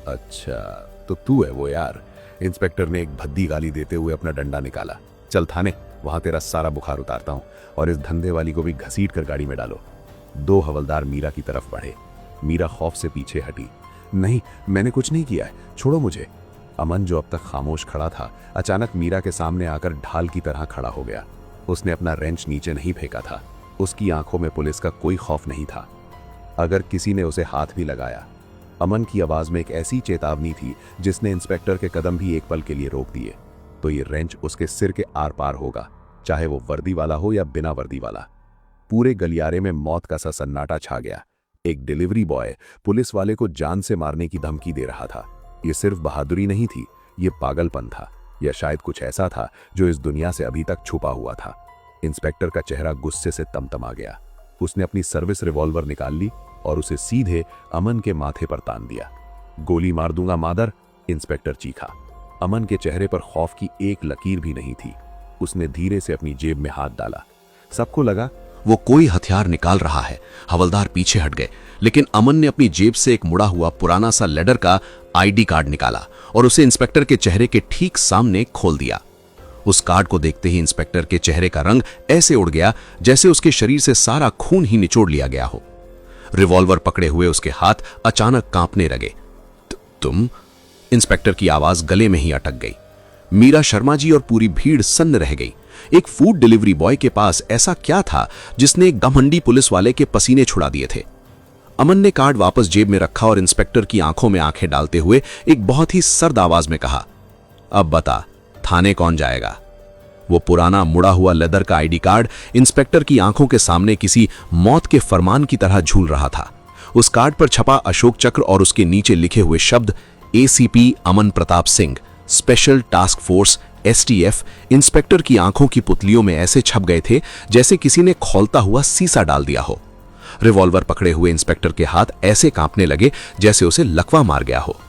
अच्छा, तो तू है वो यार। इंस्पेक्टर ने एक भद्दी गाली देते हुए अपना डंडा निकाला। चल थाने, वहां तेरा सारा बुखार उतारता हूं और इस धंधे वाली को भी घसीट कर गाड़ी में डालो। 2 हवलदार मीरा की तरफ बढ़े। मीरा खौफ से पीछे हटी। नहीं, मैंने कुछ नहीं किया है, छोड़ो मुझे। अमन, जो अब तक खामोश खड़ा था, अचानक मीरा के सामने आकर ढाल की तरह खड़ा हो गया। उसने अपना रेंच नीचे नहीं फेंका था। उसकी आंखों में पुलिस का कोई खौफ नहीं था। अगर किसी ने उसे हाथ भी लगाया। अमन की आवाज में एक ऐसी चेतावनी थी जिसने इंस्पेक्टर के कदम भी एक पल के लिए रोक दिए। तो ये रेंच उसके सिर के आर पार होगा, चाहे वो वर्दी वाला हो या बिना वर्दी वाला। पूरे गलियारे में मौत का सा सन्नाटा छा गया। एक डिलीवरी बॉय पुलिस वाले को जान से मारने की धमकी दे रहा था। ये सिर्फ बहादुरी नहीं थी, ये पागलपन था, या शायद कुछ ऐसा था जो इस दुनिया से अभी तक छुपा हुआ था। इंस्पेक्टर का चेहरा गुस्से से तमतमा गया। उसने अपनी सर्विस रिवॉल्वर निकाल ली और उसे सीधे अमन के माथे पर तान दिया। गोली मार दूंगा मादर, इंस्पेक्टर चीखा। अमन के चेहरे पर खौफ की एक लकीर भी नहीं थी। उसने धीरे से अपनी जेब में हाथ डाला। सबको लगा
वो कोई हथियार निकाल रहा है। हवलदार पीछे हट गए, लेकिन अमन ने अपनी जेब से एक मुड़ा हुआ पुराना सा लेडर का आईडी कार्ड निकाला और उसे इंस्पेक्टर के चेहरे के ठीक सामने खोल दिया। उस कार्ड को देखते ही इंस्पेक्टर के चेहरे का रंग ऐसे उड़ गया जैसे उसके शरीर से सारा खून ही निचोड़ लिया गया हो। रिवॉल्वर पकड़े हुए उसके हाथ अचानक कांपने लगे। तुम? इंस्पेक्टर की आवाज गले में ही अटक गई। मीरा शर्मा जी और पूरी भीड़ सन्न रह गई। एक फूड डिलीवरी बॉय के पास ऐसा क्या था जिसने एक घमंडी पुलिस वाले के पसीने छुड़ा दिए थे? अमन ने कार्ड वापस जेब में रखा और इंस्पेक्टर की आंखों में आंखें डालते हुए एक बहुत ही सर्द आवाज में कहा, अब बता, थाने कौन जाएगा? वो पुराना मुड़ा हुआ लेदर का आईडी कार्ड इंस्पेक्टर की आंखों के सामने किसी मौत के फरमान की तरह झूल रहा था। उस कार्ड पर छपा अशोक चक्र और उसके नीचे लिखे हुए शब्द ACP Aman Pratap Singh, special task force STF, inspector की आंखों की पुतलियों में ऐसे छप गए थे जैसे किसी ने खौलता हुआ सीसा डाल दिया हो। रिवॉल्वर पकड़े हुए इंस्पेक्टर के हाथ ऐसे कांपने लगे जैसे उसे लकवा मार गया हो।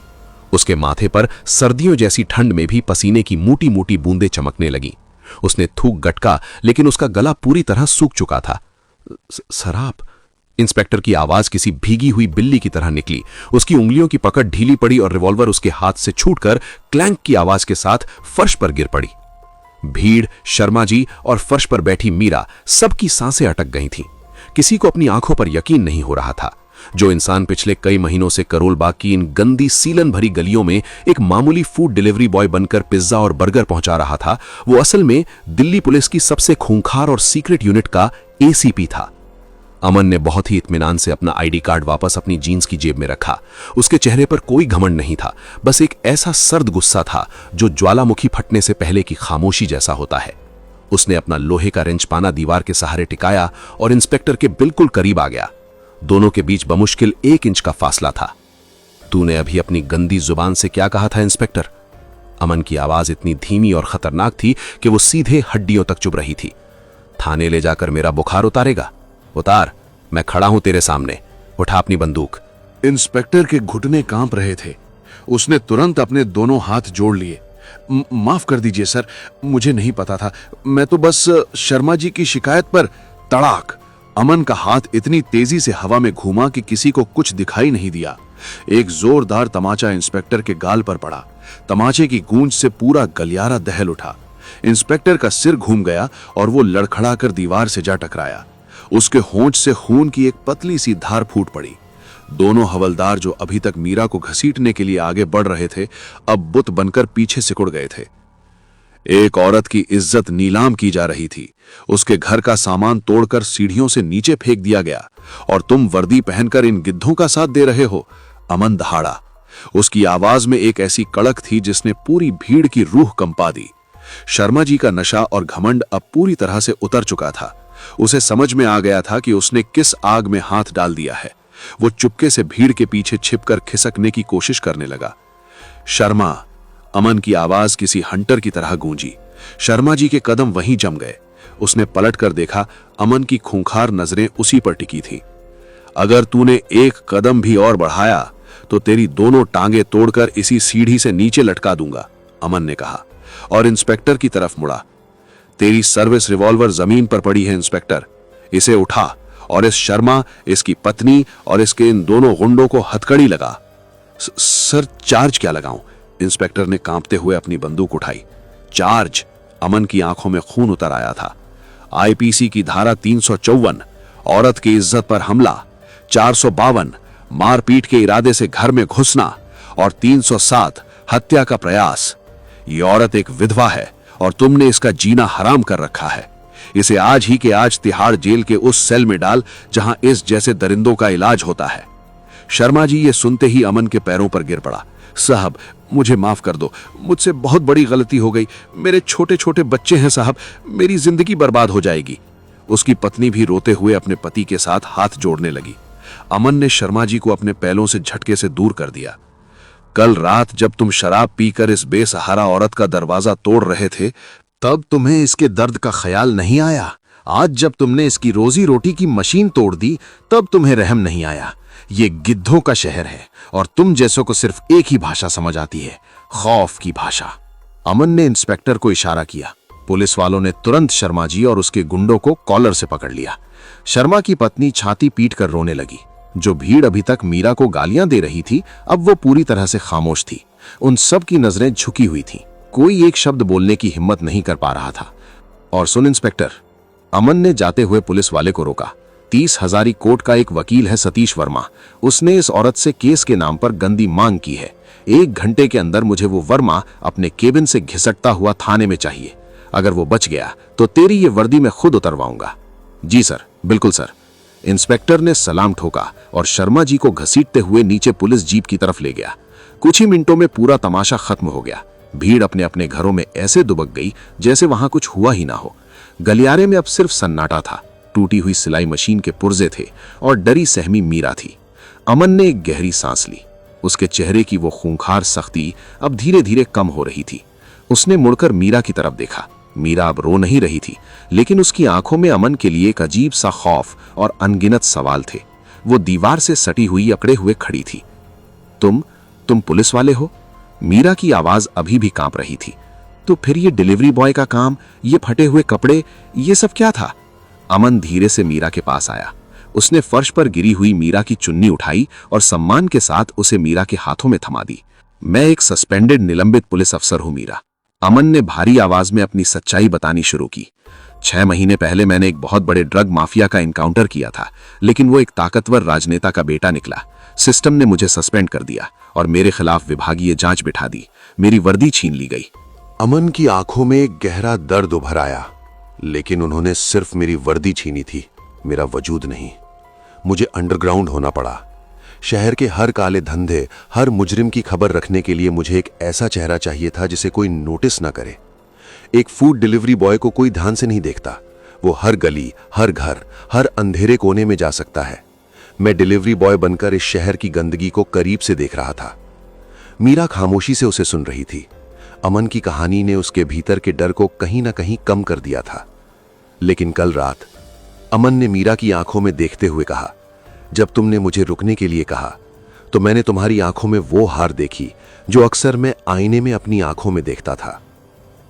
उसके माथे पर सर्दियों जैसी ठंड में भी पसीने की मोटी मोटी बूंदें चमकने लगी। उसने थूक गटका, लेकिन उसका गला पूरी तरह सूख चुका था। शराब? इंस्पेक्टर की आवाज किसी भीगी हुई बिल्ली की तरह निकली। उसकी उंगलियों की पकड़ ढीली पड़ी और रिवॉल्वर उसके हाथ से छूटकर क्लैंक की आवाज के साथ फर्श पर गिर पड़ी। भीड़, शर्मा जी और फर्श पर बैठी मीरा, सबकी सांसें अटक गई थीं। किसी को अपनी आंखों पर यकीन नहीं हो रहा था। जो इंसान पिछले कई महीनों से करोल बाग की इन गंदी सीलन भरी गलियों में एक मामूली फूड डिलीवरी बॉय बनकर पिज्जा और बर्गर पहुंचा रहा था, वो असल में दिल्ली पुलिस की सबसे खूंखार और सीक्रेट यूनिट का एसीपी था। अमन ने बहुत ही इत्मीनान से अपना आईडी कार्ड वापस अपनी जीन्स की जेब में रखा। उसके चेहरे पर कोई घमंड नहीं था, बस एक ऐसा सर्द गुस्सा था जो ज्वालामुखी फटने से पहले की खामोशी जैसा होता है। उसने अपना लोहे का रेंच पाना दीवार के सहारे टिकाया और इंस्पेक्टर के बिल्कुल करीब आ गया। दोनों के बीच बमुश्किल 1 इंच का फासला था। तूने अभी अपनी गंदी जुबान से क्या कहा था इंस्पेक्टर? अमन की आवाज इतनी धीमी और खतरनाक थी कि वो सीधे हड्डियों तक चुभ रही थी। थाने ले जाकर मेरा बुखार उतारेगा? उतार, मैं खड़ा हूं तेरे सामने। उठा अपनी बंदूक।
इंस्पेक्टर के घुटने कांप रहे थे। उसने तुरंत अपने दोनों हाथ जोड़ लिए। माफ कर दीजिए सर, मुझे नहीं पता था। मैं तो बस शर्मा जी की शिकायत पर। तड़ाक! अमन का हाथ इतनी तेजी से हवा में घूमा कि किसी को कुछ दिखाई नहीं दिया। एक जोरदार तमाचा इंस्पेक्टर के गाल पर पड़ा। तमाचे की गूंज से पूरा गलियारा दहल उठा। इंस्पेक्टर का सिर घूम गया और वो लड़खड़ाकर दीवार से जा टकराया। उसके होंठ से खून की एक पतली सी धार फूट पड़ी। दोनों हवलदार जो अभी तक मीरा को घसीटने के लिए आगे बढ़ रहे थे, अब बुत बनकर पीछे सिकुड़ गए थे। एक औरत की इज्जत नीलाम की जा रही थी। उसके घर का सामान तोड़कर सीढ़ियों से नीचे फेंक दिया गया और तुम वर्दी पहनकर इन गिद्धों का साथ दे रहे हो। अमन दहाड़ा। उसकी आवाज में एक ऐसी कड़क थी जिसने पूरी भीड़ की रूह कंपा दी। शर्मा जी का नशा और घमंड अब पूरी तरह से उतर चुका था। उसे समझ में आ गया था कि उसने किस आग में हाथ डाल दिया है। वो चुपके से भीड़ के पीछे छिपकर खिसकने की कोशिश करने लगा। शर्मा! अमन की आवाज किसी हंटर की तरह गूंजी। शर्मा जी के कदम वहीं जम गए। उसने पलटकर देखा, अमन की खूंखार नजरें उसी पर टिकी थीं। अगर तूने एक कदम भी और बढ़ाया तो तेरी दोनों टांगे तोड़कर इसी सीढ़ी से नीचे लटका दूंगा, अमन ने कहा और इंस्पेक्टर की तरफ मुड़ा। तेरी सर्विस रिवॉल्वर जमीन पर पड़ी है इंस्पेक्टर, इसे उठा और इस शर्मा, इसकी पत्नी और इसके इन दोनों गुंडों को हथकड़ी लगा। सर, चार्ज क्या लगाऊं? इंस्पेक्टर ने कांपते हुए अपनी बंदूक उठाई। चार्ज! अमन की आंखों में खून उतर आया था। आईपीसी की धारा 354, औरत की इज्जत पर हमला, 452, मारपीट के इरादे से घर में घुसना और 307, हत्या का प्रयास। ये औरत एक विधवा है और तुमने इसका जीना हराम कर रखा है। इसे आज ही के आज तिहाड़ जेल के उस सेल में डाल जहां इस जैसे दरिंदों का इलाज होता है। शर्मा जी ये सुनते ही अमन के पैरों पर गिर पड़ा। साहब, मुझे माफ कर दो, मुझसे बहुत बड़ी गलती हो गई। मेरे छोटे छोटे बच्चे हैं साहब, मेरी जिंदगी बर्बाद हो जाएगी। उसकी पत्नी भी रोते हुए अपने पति के साथ हाथ जोड़ने लगी। अमन ने शर्मा जी को अपने पैरों से झटके से दूर कर दिया। कल रात जब तुम शराब पीकर इस बेसहारा औरत का दरवाजा तोड़ रहे थे, तब तुम्हें इसके दर्द का ख्याल नहीं आया। आज जब तुमने इसकी रोजी रोटी की मशीन तोड़ दी, तब तुम्हें रहम नहीं आया। ये गिद्धों का शहर है और तुम जैसों को सिर्फ एक ही भाषा समझ आती है, खौफ की भाषा। अमन ने इंस्पेक्टर को इशारा किया। पुलिस वालों ने तुरंत शर्मा जी और उसके गुंडों को कॉलर से पकड़ लिया।
शर्मा की पत्नी छाती पीट कर रोने लगी। जो भीड़ अभी तक मीरा को गालियां दे रही थी, अब वो पूरी तरह से खामोश थी। उन सब की नजरें झुकी हुई थीं। कोई एक शब्द बोलने की हिम्मत नहीं कर पा रहा था। और सुन इंस्पेक्टर, अमन ने जाते हुए पुलिस वाले को रोका। 30,000 कोर्ट का एक वकील है सतीश वर्मा। उसने इस औरत से केस के नाम पर गंदी मांग की है। 1 घंटे के अंदर मुझे वो वर्मा अपने केबिन से घिसटता हुआ थाने में चाहिए। अगर वो बच गया तो तेरी ये वर्दी मैं खुद उतरवाऊंगा। जी सर, बिल्कुल सर। इंस्पेक्टर ने सलाम ठोका और शर्मा जी को घसीटते हुए नीचे पुलिस जीप की तरफ ले गया। कुछ ही मिनटों में पूरा तमाशा खत्म हो गया। भीड़ अपने अपने घरों में ऐसे दुबक गई जैसे वहां कुछ हुआ ही ना हो। गलियारे में अब सिर्फ सन्नाटा था। टूटी हुई सिलाई मशीन के पुर्जे थे और डरी सहमी मीरा थी। अमन ने एक गहरी सांस ली। उसके चेहरे की वो खूंखार सख्ती अब धीरे धीरे कम हो रही थी। उसने मुड़कर मीरा की तरफ देखा। मीरा अब रो नहीं रही थी, लेकिन उसकी आंखों में अमन के लिए एक अजीब सा खौफ और अनगिनत सवाल थे। वो दीवार से सटी हुई अकड़े हुए खड़ी थी। तुम पुलिस वाले हो? मीरा की आवाज अभी भी कांप रही थी। तो फिर ये डिलीवरी बॉय का काम, ये फटे हुए कपड़े, ये सब क्या था? अमन धीरे से मीरा के पास आया। उसने फर्श पर गिरी हुई मीरा की चुन्नी उठाई और सम्मान के साथ उसे मीरा के हाथों में थमा दी। मैं एक सस्पेंडेड निलंबित पुलिस अफसर हूं मीरा। अमन ने भारी आवाज में अपनी सच्चाई बतानी शुरू की। 6 महीने पहले मैंने एक बहुत बड़े ड्रग माफिया का इनकाउंटर किया था, लेकिन वो एक ताकतवर राजनेता का बेटा निकला। सिस्टम ने मुझे सस्पेंड कर दिया और मेरे खिलाफ विभागीय जांच बिठा दी। मेरी वर्दी छीन ली गई।
अमन की आंखों में एक गहरा दर्द उभर आया। लेकिन उन्होंने सिर्फ मेरी वर्दी छीनी थी, मेरा वजूद नहीं। मुझे अंडरग्राउंड होना पड़ा। शहर के हर काले धंधे, हर मुजरिम की खबर रखने के लिए मुझे एक ऐसा चेहरा चाहिए था जिसे कोई नोटिस ना करे। एक फूड डिलीवरी बॉय को कोई ध्यान से नहीं देखता। वो हर गली, हर घर, हर अंधेरे कोने में जा सकता है। मैं डिलीवरी बॉय बनकर इस शहर की गंदगी को करीब से देख रहा था। मीरा खामोशी से उसे सुन रही थी। अमन की कहानी ने उसके भीतर के डर को कहीं ना कहीं कम कर दिया था। लेकिन कल रात अमन ने मीरा की आंखों में देखते हुए कहा, जब तुमने मुझे रुकने के लिए कहा तो मैंने तुम्हारी आंखों में वो हार देखी जो अक्सर मैं आईने में अपनी आंखों में देखता था।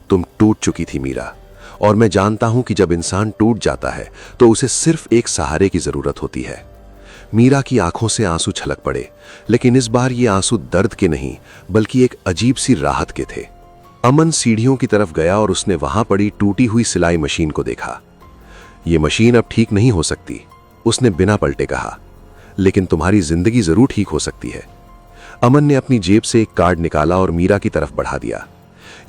तुम टूट चुकी थी मीरा, और मैं जानता हूं कि जब इंसान टूट जाता है तो उसे सिर्फ एक सहारे की जरूरत होती है। मीरा की आंखों से आंसू छलक पड़े, लेकिन इस बार ये आंसू दर्द के नहीं बल्कि एक अजीब सी राहत के थे। अमन सीढ़ियों की तरफ गया और उसने वहां पड़ी टूटी हुई सिलाई मशीन को देखा। ये मशीन अब ठीक नहीं हो सकती, उसने बिना पलटे कहा, लेकिन तुम्हारी जिंदगी जरूर ठीक हो सकती है। अमन ने अपनी जेब से एक कार्ड निकाला और मीरा की तरफ बढ़ा दिया।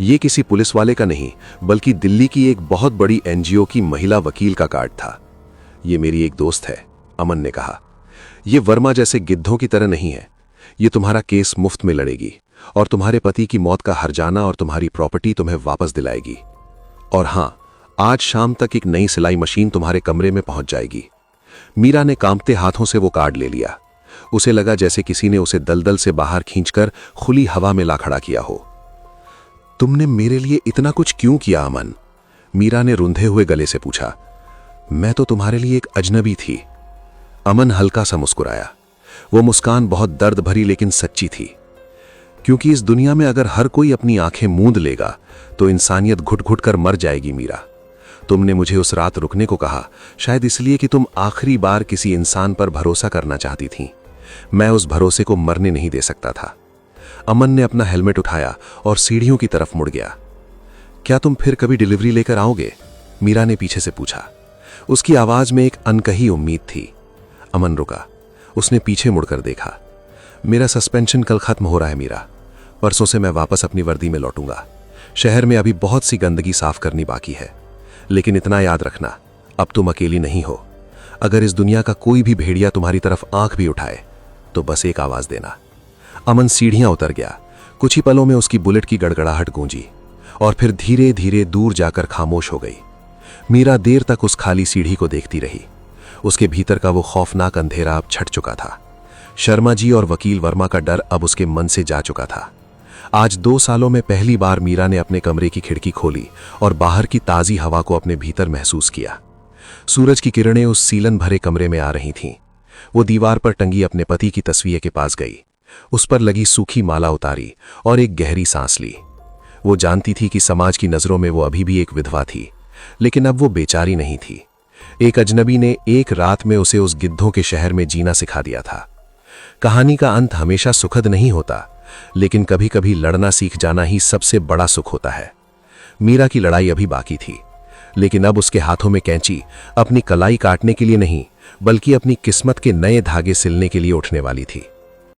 ये किसी पुलिस वाले का नहीं बल्कि दिल्ली की एक बहुत बड़ी एनजीओ की महिला वकील का कार्ड था। ये मेरी एक दोस्त है, अमन ने कहा। ये वर्मा जैसे गिद्धों की तरह नहीं है। ये तुम्हारा केस मुफ्त में लड़ेगी और तुम्हारे पति की मौत का हर्जाना और तुम्हारी प्रॉपर्टी तुम्हें वापस दिलाएगी। और हां, आज शाम तक एक नई सिलाई मशीन तुम्हारे कमरे में पहुंच जाएगी। मीरा ने कांपते हाथों से वो कार्ड ले लिया। उसे लगा जैसे किसी ने उसे दलदल से बाहर खींचकर खुली हवा में ला खड़ा किया हो। तुमने मेरे लिए इतना कुछ क्यों किया अमन? मीरा ने रुंधे हुए गले से पूछा। मैं तो तुम्हारे लिए एक अजनबी थी। अमन हल्का सा मुस्कुराया। वो मुस्कान बहुत दर्द भरी लेकिन सच्ची थी, क्योंकि इस दुनिया में अगर हर कोई अपनी आंखें मूंद लेगा तो इंसानियत घुट घुट कर मर जाएगी। मीरा, तुमने मुझे उस रात रुकने को कहा शायद इसलिए कि तुम आखिरी बार किसी इंसान पर भरोसा करना चाहती थीं। मैं उस भरोसे को मरने नहीं दे सकता था। अमन ने अपना हेलमेट उठाया और सीढ़ियों की तरफ मुड़ गया। क्या तुम फिर कभी डिलीवरी लेकर आओगे? मीरा ने पीछे से पूछा। उसकी आवाज में एक अनकही उम्मीद थी। अमन रुका। उसने पीछे मुड़कर देखा। मेरा सस्पेंशन कल खत्म हो रहा है मीरा। परसों से मैं वापस अपनी वर्दी में लौटूंगा। शहर में अभी बहुत सी गंदगी साफ करनी बाकी है, लेकिन इतना याद रखना, अब तुम अकेली नहीं हो। अगर इस दुनिया का कोई भी भेड़िया तुम्हारी तरफ आंख भी उठाए तो बस एक आवाज देना। अमन सीढ़ियां उतर गया। कुछ ही पलों में उसकी बुलेट की गड़गड़ाहट गूंजी और फिर धीरे धीरे दूर जाकर खामोश हो गई। मीरा देर तक उस खाली सीढ़ी को देखती रही। उसके भीतर का वो खौफनाक अंधेरा अब छट चुका था। शर्मा जी और वकील वर्मा का डर अब उसके मन से जा चुका था। आज 2 सालों में पहली बार मीरा ने अपने कमरे की खिड़की खोली और बाहर की ताजी हवा को अपने भीतर महसूस किया। सूरज की किरणें उस सीलन भरे कमरे में आ रही थीं। वो दीवार पर टंगी अपने पति की तस्वीर के पास गई, उस पर लगी सूखी माला उतारी और एक गहरी सांस ली। वो जानती थी कि समाज की नजरों में वो अभी भी एक विधवा थी, लेकिन अब वो बेचारी नहीं थी। एक अजनबी ने एक रात में उसे उस गिद्धों के शहर में जीना सिखा दिया था। कहानी का अंत हमेशा सुखद नहीं होता, लेकिन कभी कभी लड़ना सीख जाना ही सबसे बड़ा सुख होता है। मीरा की लड़ाई अभी बाकी थी, लेकिन अब उसके हाथों में कैंची अपनी कलाई काटने के लिए नहीं, बल्कि अपनी किस्मत के नए धागे सिलने के लिए उठने वाली थी।